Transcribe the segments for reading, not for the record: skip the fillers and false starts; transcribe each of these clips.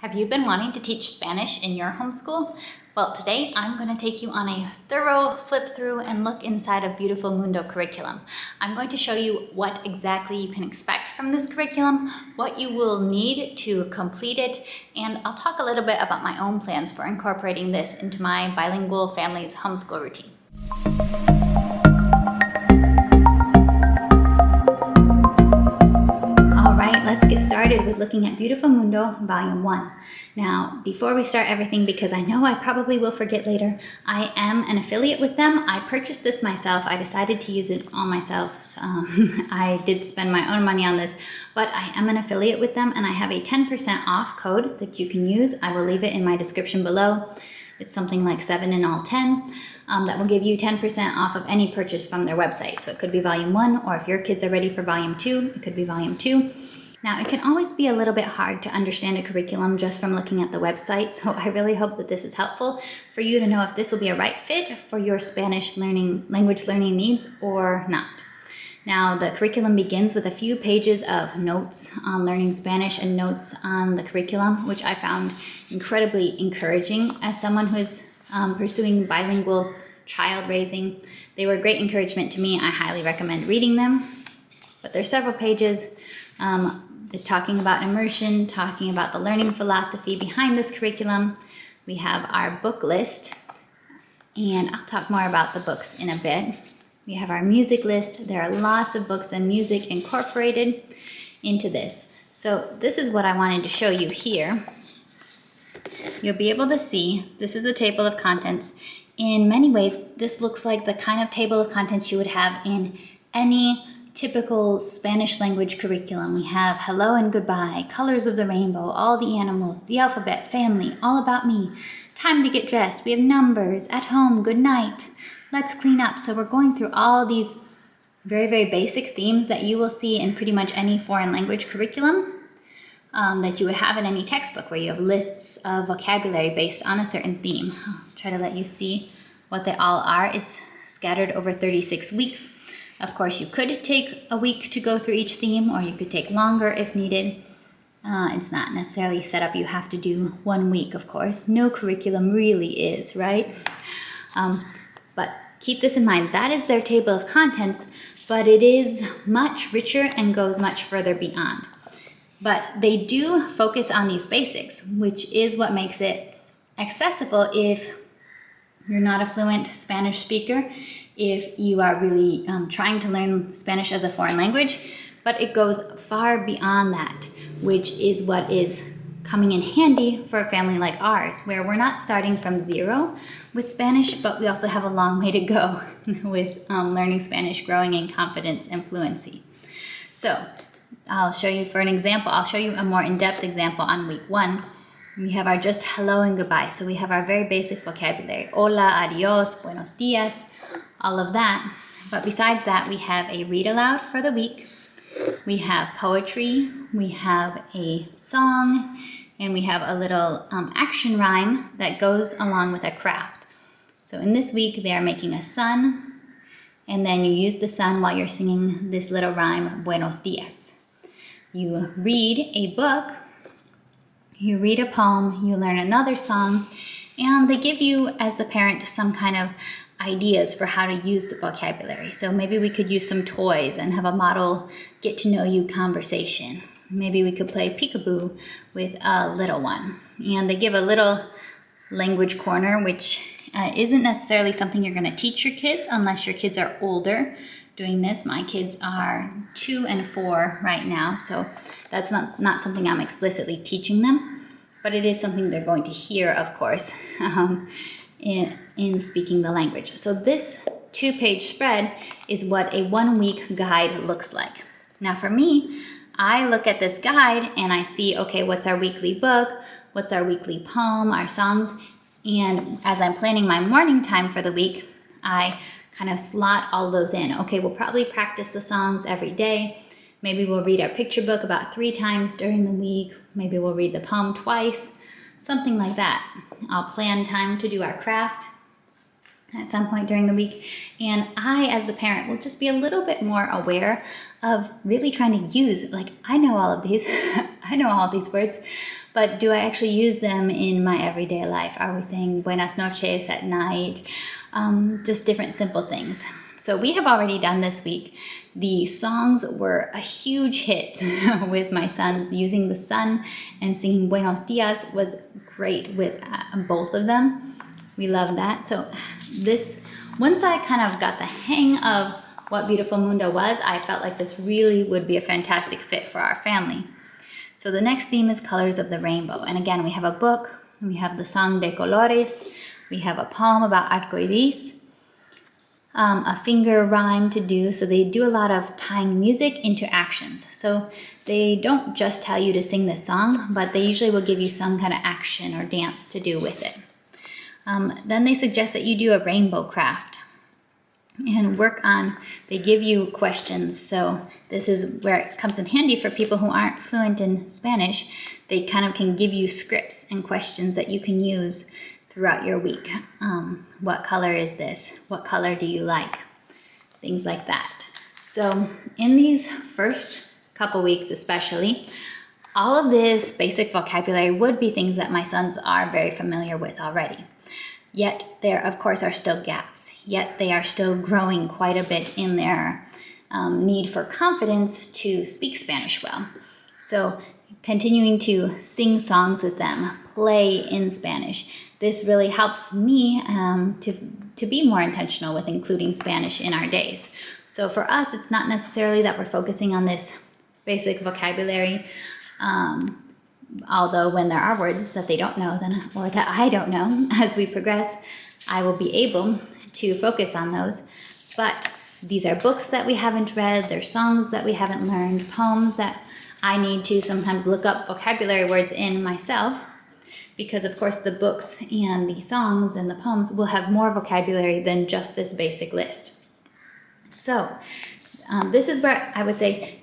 Have you been wanting to teach Spanish in your homeschool? Well, today I'm going to take you on a thorough flip through and look inside of Beautiful Mundo curriculum. I'm going to show you what exactly you can expect from this curriculum, what you will need to complete it, and I'll talk a little bit about my own plans for incorporating this into my bilingual family's homeschool routine. Let's get started with looking at Beautiful Mundo Volume 1. Now, before we start everything, because I know I probably will forget later, I am an affiliate with them. I purchased this myself. I decided to use it all myself. So, I did spend my own money on this, but I am an affiliate with them and I have a 10% off code that you can use. I will leave it in my description below. It's something like 7 in all 10. That will give you 10% off of any purchase from their website. So it could be Volume 1, or if your kids are ready for Volume 2, it could be Volume 2. Now, it can always be a little bit hard to understand a curriculum just from looking at the website, so I really hope that this is helpful for you to know if this will be a right fit for your Spanish language learning needs or not. Now, the curriculum begins with a few pages of notes on learning Spanish and notes on the curriculum, which I found incredibly encouraging as someone who is pursuing bilingual child raising. They were a great encouragement to me. I highly recommend reading them. But there's several pages talking about immersion, talking about the learning philosophy behind this curriculum. We have our book list, and I'll talk more about the books in a bit. We have our music list. There are lots of books and music incorporated into this. So this is what I wanted to show you here. You'll be able to see, this is a table of contents. In many ways, this looks like the kind of table of contents you would have in any typical Spanish language curriculum. We have hello and goodbye, colors of the rainbow, all the animals, the alphabet, family, all about me, time to get dressed. We have numbers, at home, good night, let's clean up. So we're going through all these very, very basic themes that you will see in pretty much any foreign language curriculum that you would have in any textbook, where you have lists of vocabulary based on a certain theme. I'll try to let you see what they all are. It's scattered over 36 weeks. Of course, you could take a week to go through each theme, or you could take longer if needed. It's not necessarily set up you have to do 1 week, of course. No curriculum really is, right? But keep this in mind. That is their table of contents, but it is much richer and goes much further beyond. But they do focus on these basics, which is what makes it accessible if you're not a fluent Spanish speaker, if you are really trying to learn Spanish as a foreign language, but it goes far beyond that, which is what is coming in handy for a family like ours, where we're not starting from zero with Spanish, but we also have a long way to go with learning Spanish, growing in confidence and fluency. So I'll show you for an example. I'll show you a more in-depth example on week 1. We have our just hello and goodbye. So we have our very basic vocabulary. Hola, adios, buenos dias, all of that. But besides that, we have a read aloud for the week. We have poetry, we have a song, and we have a little action rhyme that goes along with a craft. So in this week, they are making a sun, and then you use the sun while you're singing this little rhyme, buenos dias. You read a book, you read a poem, you learn another song, and they give you, as the parent, some kind of ideas for how to use the vocabulary. So maybe we could use some toys and have a model get to know you conversation. Maybe we could play peekaboo with a little one. And they give a little language corner, which isn't necessarily something you're going to teach your kids unless your kids are older doing this. My kids are 2 and 4 right now, so that's not something I'm explicitly teaching them, but it is something they're going to hear, of course, in speaking the language. So this 2-page spread is what a 1-week guide looks like. Now for me, I look at this guide and I see, okay, what's our weekly book? What's our weekly poem, our songs? And as I'm planning my morning time for the week, I kind of slot all those in. Okay, we'll probably practice the songs every day. Maybe we'll read our picture book about 3 times during the week. Maybe we'll read the poem twice, something like that. I'll plan time to do our craft at some point during the week. And I, as the parent, will just be a little bit more aware of really trying to use, like, I know all of these, I know all of these words, but do I actually use them in my everyday life? Are we saying buenas noches at night? Just different simple things. So we have already done this week. The songs were a huge hit with my sons. Using the sun and singing buenos dias was great with both of them. We love that. So once I kind of got the hang of what Beautiful Mundo was, I felt like this really would be a fantastic fit for our family. So the next theme is Colors of the Rainbow. And again, we have a book, we have the song de colores, we have a poem about arcoiris, a finger rhyme to do. So they do a lot of tying music into actions. So they don't just tell you to sing this song, but they usually will give you some kind of action or dance to do with it. Then they suggest that you do a rainbow craft and they give you questions. So this is where it comes in handy for people who aren't fluent in Spanish. They kind of can give you scripts and questions that you can use throughout your week. What color is this? What color do you like? Things like that. So in these first couple weeks especially, all of this basic vocabulary would be things that my sons are very familiar with already. Yet there, of course, are still gaps. Yet they are still growing quite a bit in their need for confidence to speak Spanish well. So continuing to sing songs with them, play in Spanish. This really helps me to be more intentional with including Spanish in our days. So for us, it's not necessarily that we're focusing on this basic vocabulary, although when there are words that they don't know, or that I don't know, as we progress, I will be able to focus on those. But these are books that we haven't read, they're songs that we haven't learned, poems that I need to sometimes look up vocabulary words in myself, because of course the books and the songs and the poems will have more vocabulary than just this basic list. So this is where I would say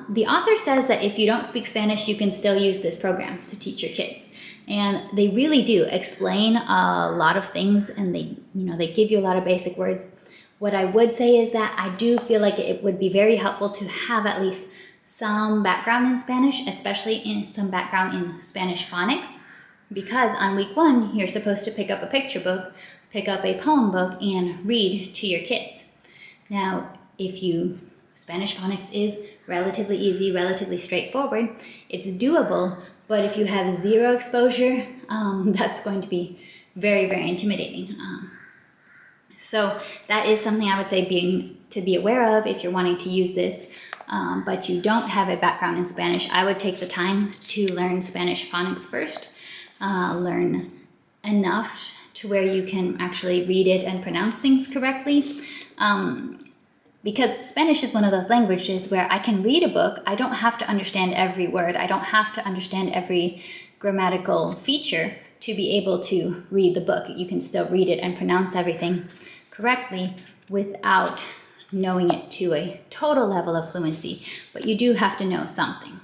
the author says that if you don't speak Spanish, you can still use this program to teach your kids. And they really do explain a lot of things, and they give you a lot of basic words. What I would say is that I do feel like it would be very helpful to have at least some background in Spanish, especially in some background in Spanish phonics, because on week 1, you're supposed to pick up a picture book, pick up a poem book, and read to your kids. Now, Spanish phonics is relatively easy, relatively straightforward. It's doable, but if you have zero exposure, that's going to be very, very intimidating. So that is something I would say to be aware of if you're wanting to use this, but you don't have a background in Spanish. I would take the time to learn Spanish phonics first, learn enough to where you can actually read it and pronounce things correctly. Because Spanish is one of those languages where I can read a book, I don't have to understand every word, I don't have to understand every grammatical feature to be able to read the book. You can still read it and pronounce everything correctly without knowing it to a total level of fluency, but you do have to know something.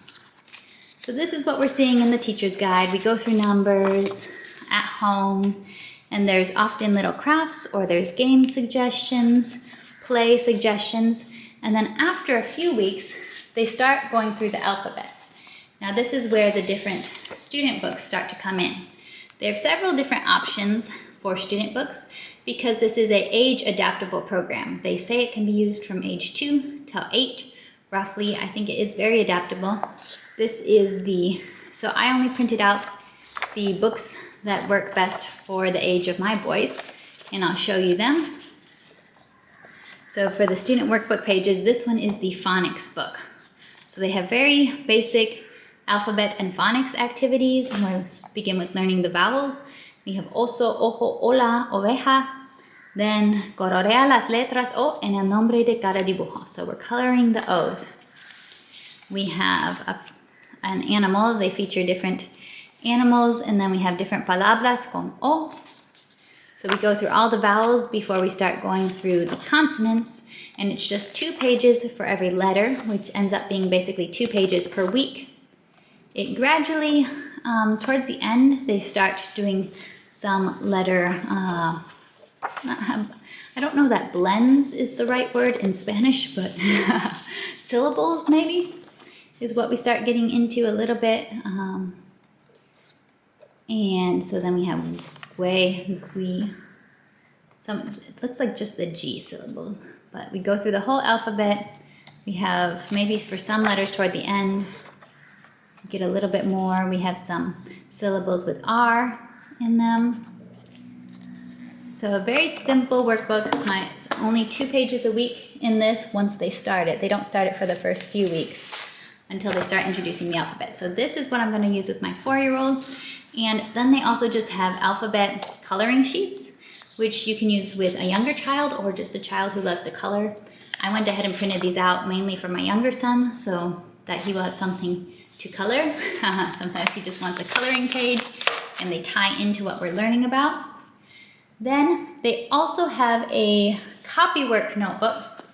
So this is what we're seeing in the teacher's guide. We go through numbers at home, and there's often little crafts, or there's game suggestions, play suggestions, and then after a few weeks, they start going through the alphabet. Now this is where the different student books start to come in. They have several different options for student books because this is an age-adaptable program. They say it can be used from age 2 till 8, roughly. I think it is very adaptable. So I only printed out the books that work best for the age of my boys, and I'll show you them. So for the student workbook pages, this one is the phonics book. So they have very basic alphabet and phonics activities. And we'll begin with learning the vowels. We have oso, ojo, hola, oveja. Then colorea las letras O en el nombre de cada dibujo. So we're coloring the O's. We have an animal. They feature different animals, and then we have different palabras con O. So we go through all the vowels before we start going through the consonants, and it's just 2 pages for every letter, which ends up being basically 2 pages per week. It gradually, towards the end, they start doing some letter, I don't know that blends is the right word in Spanish, but syllables maybe is what we start getting into a little bit. And so then we have gui, gui. It looks like just the G syllables, but we go through the whole alphabet. We have maybe for some letters toward the end, get a little bit more. We have some syllables with R in them. So a very simple workbook. Only 2 pages a week in this once they start it. They don't start it for the first few weeks until they start introducing the alphabet. So this is what I'm going to use with my 4-year-old. And then they also just have alphabet coloring sheets, which you can use with a younger child or just a child who loves to color. I went ahead and printed these out mainly for my younger son so that he will have something to color. Sometimes he just wants a coloring page and they tie into what we're learning about. Then they also have a copywork notebook,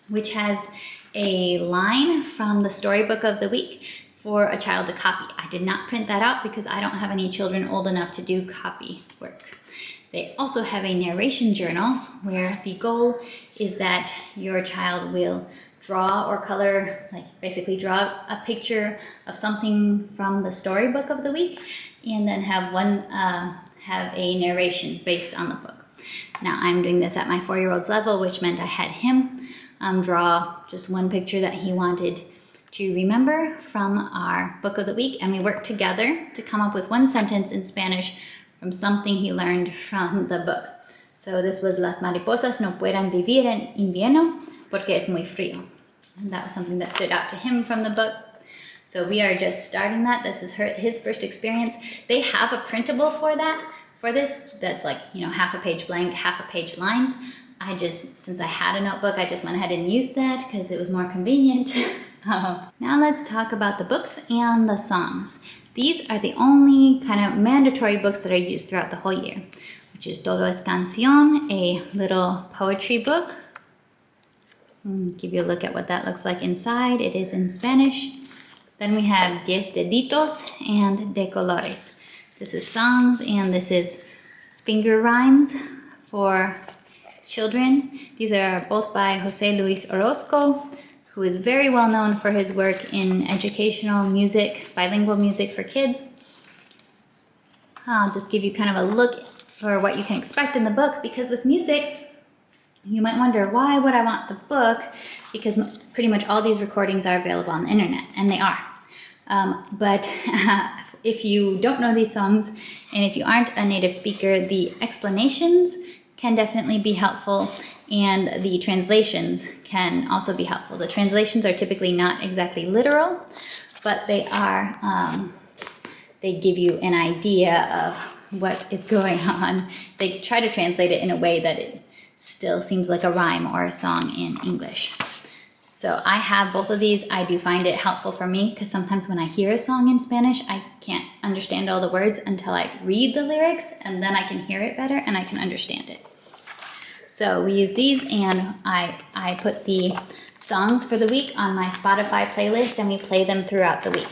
which has a line from the storybook of the week for a child to copy. I did not print that out because I don't have any children old enough to do copy work. They also have a narration journal where the goal is that your child will draw or color, like basically draw a picture of something from the storybook of the week and then have a narration based on the book. Now I'm doing this at my 4-year-old's level, which meant I had him draw just one picture that he wanted to remember from our book of the week, and we worked together to come up with one sentence in Spanish from something he learned from the book. So this was Las mariposas no puedan vivir en invierno porque es muy frío. And that was something that stood out to him from the book. So we are just starting that. This is his first experience. They have a printable for this that's like, half a page blank, half a page lines. Since I had a notebook, I just went ahead and used that because it was more convenient. Now let's talk about the books and the songs. These are the only kind of mandatory books that are used throughout the whole year, which is Todo es Canción, a little poetry book. Give you a look at what that looks like inside. It is in Spanish. Then we have Diez Deditos and De Colores. This is songs and this is finger rhymes for children. These are both by Jose Luis Orozco, who is very well known for his work in educational music, bilingual music for kids. I'll just give you kind of a look for what you can expect in the book, because with music, you might wonder, why would I want the book? Because pretty much all these recordings are available on the internet, and they are. But if you don't know these songs, and if you aren't a native speaker, the explanations can definitely be helpful, and the translations can also be helpful. The translations are typically not exactly literal, but they are, they give you an idea of what is going on. They try to translate it in a way that it still seems like a rhyme or a song in English. So I have both of these. I do find it helpful for me because sometimes when I hear a song in Spanish, I can't understand all the words until I read the lyrics, and then I can hear it better and I can understand it. So we use these, and I put the songs for the week on my Spotify playlist, and we play them throughout the week.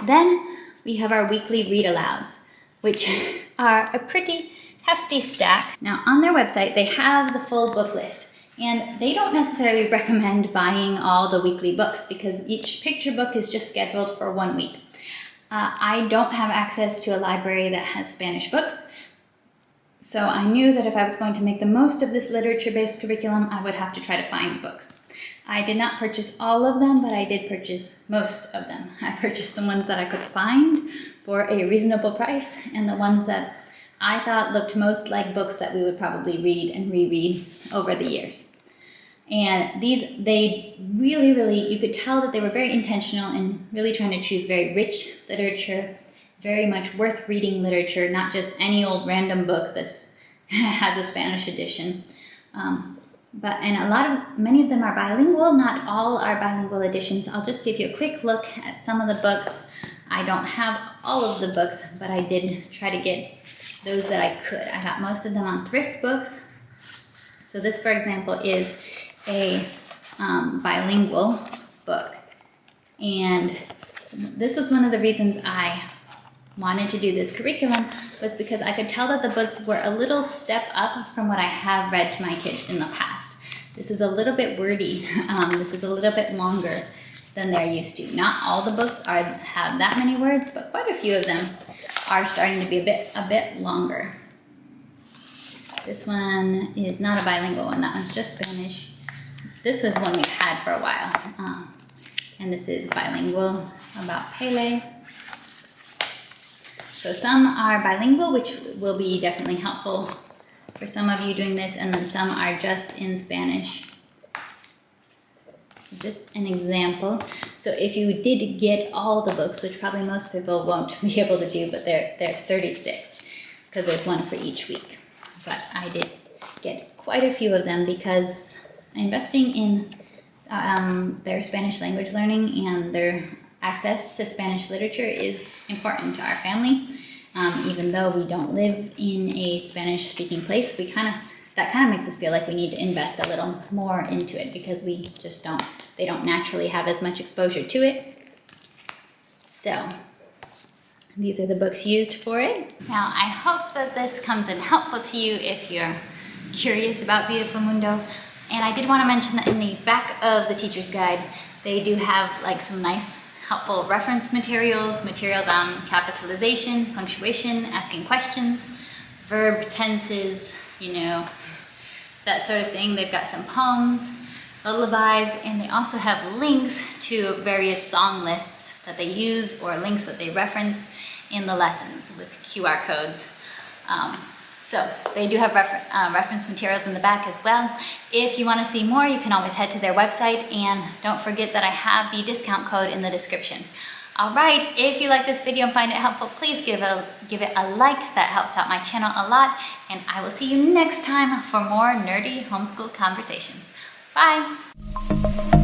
Then we have our weekly read-alouds, which are a pretty hefty stack. Now on their website, they have the full book list, and they don't necessarily recommend buying all the weekly books because each picture book is just scheduled for 1 week. I don't have access to a library that has Spanish books, so I knew that if I was going to make the most of this literature-based curriculum, I would have to try to find books. I did not purchase all of them, but I did purchase most of them. I purchased the ones that I could find for a reasonable price, and the ones that I thought looked most like books that we would probably read and reread over the years. And these, they really, you could tell that they were very intentional in really trying to choose very rich literature, very much worth reading literature, not just any old random book that has a Spanish edition. Many of them are bilingual. Not all are bilingual editions. I'll just give you a quick look at some of the books. I don't have all of the books, but I did try to get those that I could. I got most of them on thrift books. So this, for example, is a bilingual book. And this was one of the reasons I wanted to do this curriculum, was because I could tell that the books were a little step up from what I have read to my kids in the past. This is a little bit wordy. This is a little bit longer than they're used to. Not all the books have that many words, but quite a few of them are starting to be a bit longer. This one is not a bilingual one, that one's just Spanish. This was one we've had for a while. And this is bilingual about Pele. So some are bilingual, which will be definitely helpful for some of you doing this, and then some are just in Spanish. Just an example. So if you did get all the books, which probably most people won't be able to do, but there's 36, because there's one for each week. But I did get quite a few of them because investing in their Spanish language learning and their access to Spanish literature is important to our family. Even though we don't live in a Spanish speaking place, that kind of makes us feel like we need to invest a little more into it because we just they don't naturally have as much exposure to it. So these are the books used for it. Now, I hope that this comes in helpful to you if you're curious about Beautiful Mundo. And I did want to mention that in the back of the teacher's guide, they do have like some nice, helpful reference materials on capitalization, punctuation, asking questions, verb tenses, you know, that sort of thing. They've got some poems, lullabies, and they also have links to various song lists that they use or links that they reference in the lessons with QR codes. So they do have reference materials in the back as well. If you want to see more, you can always head to their website, and don't forget that I have the discount code in the description. All right, if you like this video and find it helpful, please give it a like. That helps out my channel a lot, and I will see you next time for more nerdy homeschool conversations. Bye.